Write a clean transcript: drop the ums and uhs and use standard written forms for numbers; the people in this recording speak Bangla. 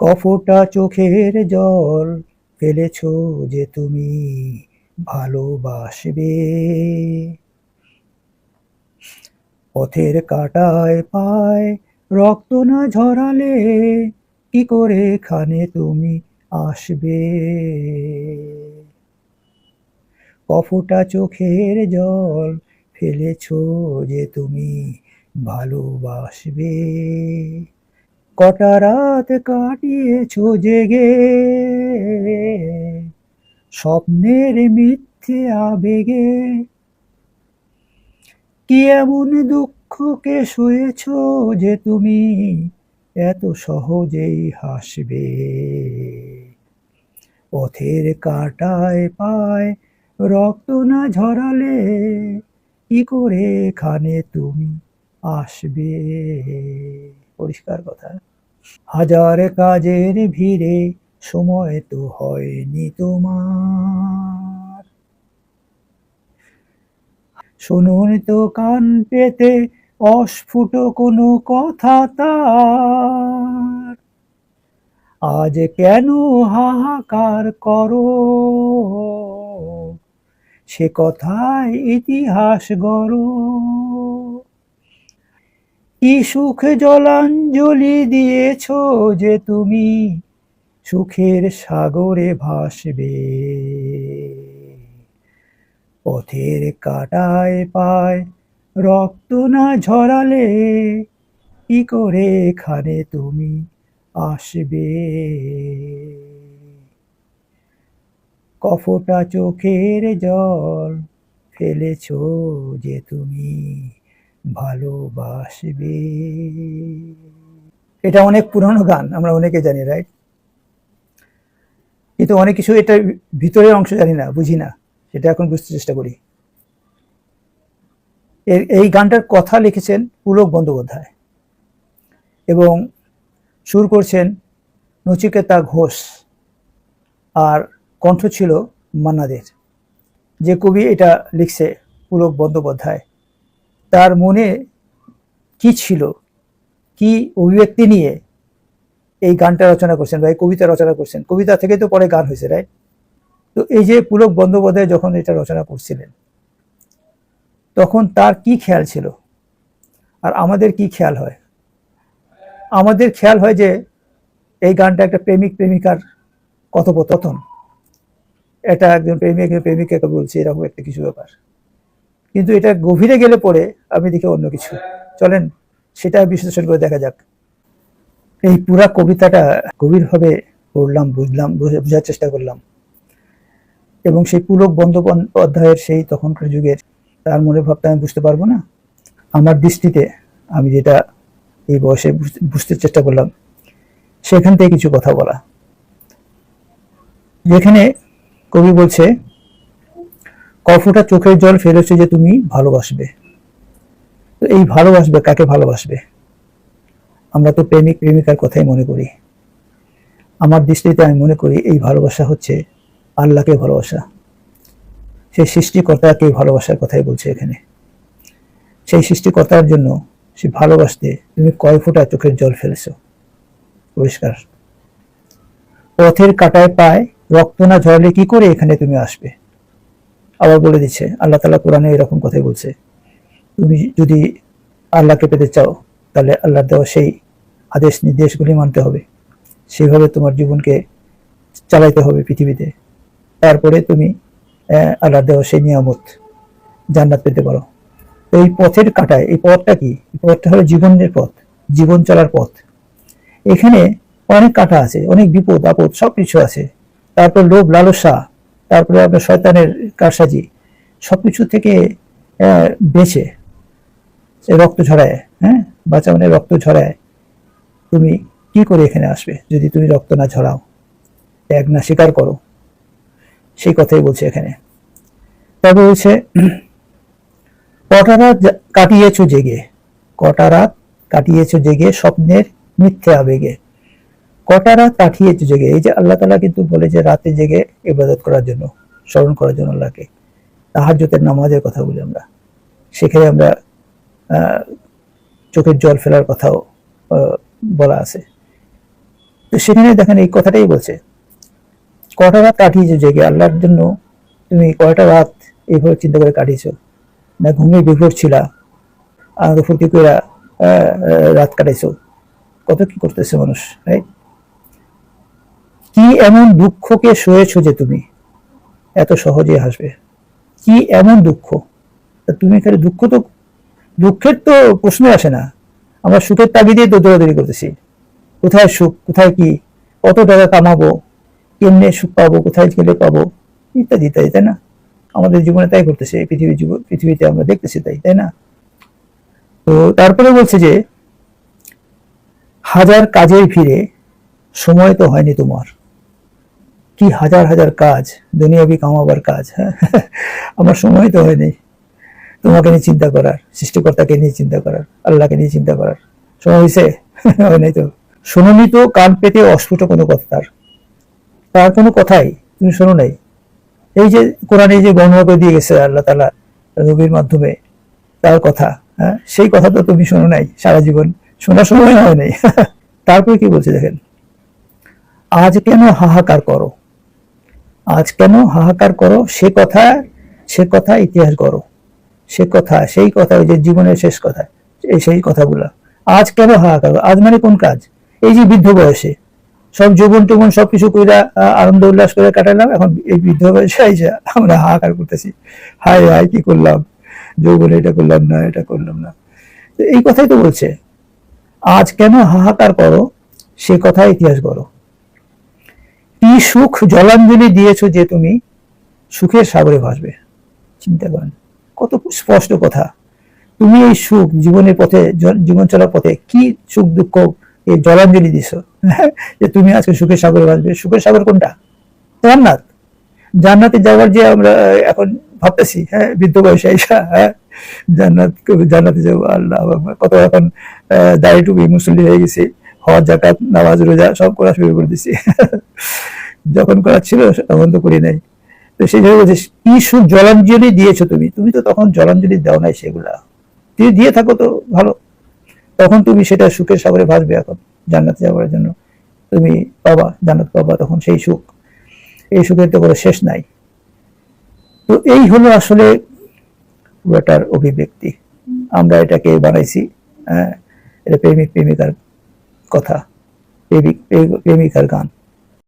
কফোটা চোখের জল ফেলেছো যে তুমি ভালোবাসবে। পথের কাঁটায় পায় রক্ত না ঝরালে কি করে এখানে তুমি আসবে। কফোটা চোখের জল ফেলেছো যে তুমি ভালোবাসবে। কটা রাত কাটিয়েছো জেগে স্বপ্নের মিথ্যে আবেগে। কি এমন দুঃখকে সয়েছ যে তুমি এত সহজেই হাসবে। পথের কাঁটায় পায় রক্ত না ঝরালে কি করে এখানে তুমি আসবে। পরিষ্কার কথা। হাজার কাজের ভিড়ে সময় তো হয়নি তোমার। শুনুন তো কান পেতে অস্ফুট কোনো কথা তার। আজ কেন হাহাকার করো সে কথায় ইতিহাস গড়ো। কি সুখে জলাঞ্জলি দিয়েছ যে তুমি সুখের সাগরে ভাসবে। পথের কাঁটায় পায় রক্ত না ঝরালে কি করে এখানে তুমি আসবে। কফোটা চোখের জল ফেলেছো যে তুমি ভালোবাসবে। এটা অনেক পুরনো গান, আমরা অনেকে জানি, রাইট? কিন্তু অনেক কিছু এটার ভিতরের অংশ জানি না, বুঝি না, সেটা এখন বুঝতে চেষ্টা করি। এই গানটার কথা লিখেছেন পুলক বন্দ্যোপাধ্যায় এবং সুর করছেন নচিকেতা ঘোষ, আর কণ্ঠ ছিল মান্নাদের। যে কবি এটা লিখছে পুলক বন্দ্যোপাধ্যায়, তার মনে কি ছিল, কি অভিব্যক্তি নিয়ে এই গানটা রচনা করছেন বা এই কবিতা রচনা করছেন। কবিতা থেকে তো পরে গান হয়েছে, রাইট? তো এই যে পুলক বন্দ্যোপাধ্যায় যখন এটা রচনা করছিলেন তখন তার কি খেয়াল ছিল আর আমাদের কি খেয়াল হয়। আমাদের খেয়াল হয় যে এই গানটা একটা প্রেমিক প্রেমিকার কথোপকথন, এটা একজন প্রেমিক প্রেমিকাকে বলছে, এরকম একটা কিছু ব্যাপার। কিন্তু এটা গভীরে গেলে পরে আমি দেখি অন্য কিছু। চলেন সেটা বিশ্লেষণ করে দেখা যাক। এই পুরা কবিতাটা গভীরভাবে পড়লাম, বুঝলাম, বোঝার চেষ্টা করলাম, এবং সেই পুলক বন্দ্যোপাধ্যায়ের সেই তখনকার যুগের তার মনের ভাবটা আমি বুঝতে পারবো না। আমার দৃষ্টিতে আমি যেটা এই বয়সে বুঝতে চেষ্টা করলাম, সেখান থেকে কিছু কথা বলা। যেখানে কবি বলছে কফোটা চোখের জল ফেলেছে যে তুমি ভালোবাসবে। তো এই ভালোবাসবে, কাকে ভালোবাসবে? আমরা তো প্রেমিক প্রেমিকার কথাই মনে করি। আমার দৃষ্টিতে আমি মনে করি এই ভালোবাসা হচ্ছে আল্লাহকে ভালোবাসা, সেই সৃষ্টিকর্তাকে ভালোবাসার কথাই বলছে এখানে। সেই সৃষ্টিকর্তার জন্য সে ভালোবাসতে তুমি কয় ফোঁটা চোখের জল ফেলেছ। পরিষ্কার। পথের কাঁটায় পায় রক্ত না ঝরালে কি করে এখানে তুমি আসবে। আবার বলে দিচ্ছে আল্লাহ তাআলা কোরআনে এরকম কথাই বলছে, তুমি যদি আল্লাহকে পেতে চাও তাহলে আল্লাহর দেওয়া সেই আদেশ নির্দেশগুলি মানতে হবে, সেইভাবে তোমার জীবনকে চালাইতে হবে পৃথিবীতে, তারপরে তুমি আল্লাহর দেওয়া সেই নিয়ামত জান্নাত পেতে পারো। এই পথের কাঁটায়, এই পথটা কি? এই পথটা হলো জীবনের পথ, জীবন চলার পথ। এখানে অনেক কাঁটা আছে, অনেক বিপদ আপদ সবকিছু আছে, তারপর লোভ লালসা, তারপরে আপনার শয়তানের কারসাজি, সবকিছু থেকে বেঁচে রক্ত ঝরায়, বাঁচা মানে রক্ত ঝরায় তুমি কি করে এখানে আসবে যদি তুমি রক্ত না ঝরাও, ত্যাগ না স্বীকার করো। সেই কথাই বলছে এখানে। তারপর বলছে কটা রাত কাটিয়েছ জেগে, কটা রাত কাটিয়েছ জেগে স্বপ্নের মিথ্যে আবেগে। কটা রাত কাটিয়েছ জেগে, এই যে আল্লাহ তাআলা কিন্তু বলে যে রাতে জেগে ইবাদত করার জন্য, স্মরণ করার জন্য আল্লাহকে, তাহাজ্জুদের নামাজের কথা বলি আমরা। সেখানে আমরা চোখের জল ফেলার কথাও বলা আছে। তো সেখানে দেখেন এই কথাটাই বলছে, কয়টা রাত কাটিয়েছো জেগে আল্লাহর জন্য, তুমি কয়টা রাত এইভাবে চিন্তা করে কাটিয়েছো, না ঘুমে বিভোর ছিলা, আনন্দ ফুর্তি করে রাত কাটাইছো, কত কি করতেছে মানুষ, রাইট? কি এমন দুঃখকে সয়েছো যে তুমি এত সহজে হাসবে? কি এমন দুঃখ? তুমি খালি দুঃখ, তো দুঃখের তো প্রশ্ন আসে না, আমরা সুখের তাগিদেই তো দৌড়াদৌড়ি করতেছি। কোথায় সুখ, কোথায় কি, কত টাকা কামাবো, কেমনে সুখ পাবো, কোথায় গেলে পাবো, ইত্যাদি ইত্যাদি, তাই না? আমাদের জীবনে তাই করতেছে, এই পৃথিবীতে আমরা দেখতেছি তাই, তাই না? তো তারপরে বলছে যে হাজার কাজের ভিড়ে সময় তো হয়নি তোমার। কি হাজার হাজার কাজ, দুনিয়াবি কামাবার কাজ, হ্যাঁ, আমার সময় তো হয়নি তোমাকে নিয়ে চিন্তা করার, সৃষ্টিকর্তাকে নিয়ে চিন্তা করার, আল্লাহকে নিয়ে চিন্তা করার সময় হয়েছে? হয় নাই তো। শোনোনি তো কান পেতে অস্ফুট কোনো কথা, তার কোনো কথাই তুমি শোনো নাই। এই যে কোরআনে যে বর্ণনা করে দিয়ে গেছে আল্লাহ তাআলা নবীর মাধ্যমে তার কথা, হ্যাঁ, সেই কথা তো তুমি শোনো নাই সারা জীবন, শোনার সময় হয় নাই। তারপরে কি বলছে দেখেন, আজ কেন হাহাকার করো, আজ কেন হাহাকার করো, সে কথা ইতিহাস করো, সে কথা, সেই কথা, ওই যে জীবনের শেষ কথা, সেই কথাগুলা। আজ কেন হাহাকার, আজ মানে কোন কাজ? এই যে বৃদ্ধ বয়সে সব যৌবন টুবন সবকিছু কইরা আনন্দ উল্লাস করে কাটালাম, এখন এই বৃদ্ধ বয়সে আইসা আমরা হাহাকার করতেছি, হায় হায় কি করলাম, যৌবনে এটা করলাম না, এটা করলাম না। তো এই কথাই তো বলছে, আজ কেন হাহাকার করো, সে কথা ইতিহাস করো। কি সুখ জলাঞ্জলি দিয়েছো যে তুমি সুখের সাগরে ভাসবে। চিন্তা করেন, কত স্পষ্ট কথা। তুমি এই সুখ জীবনের পথে, জীবন চলার পথে কি সুখ দুঃখ এই জলাঞ্জলি দিছো, যে তুমি আজকে সুখের সাগরে ভাসবে। সুখের সাগর কোনটা? জান্নাত। জান্নাতে যাওয়ার যে আমরা এখন ভাবতেছি, হ্যাঁ, বৃদ্ধ বয়সে আইসা, হ্যাঁ, জান্নাতে যাবো, আল্লাহ আকবার, কত এখন দাড়ি টুপি মুসল্লি হয়ে গেছি, হজ জাকাত নামাজ রোজা সব করা শুরু করে দিছি। যখন করা ছিল তখন তো করি নাই। তো সেই জন্য বলছে, কি সুখ জলাঞ্জলি দিয়েছো তুমি, তুমি তো তখন জলাঞ্জলি দাও নাই সেগুলা, তুমি দিয়ে থাকো তো ভালো, তখন তুমি সেটা সুখের সাগরে ভাসবে। এখন জান্নাতে যাওয়ার জন্য তুমি পাবা, জান্নাত পাবা, তখন সেই সুখ, এই সুখের তো কোনো শেষ নাই। তো এই হলো আসলে পুরোটার অভিব্যক্তি। আমরা এটাকে বানাইছি, হ্যাঁ, এটা প্রেমিক প্রেমিকার কথা, প্রেমিকার গান।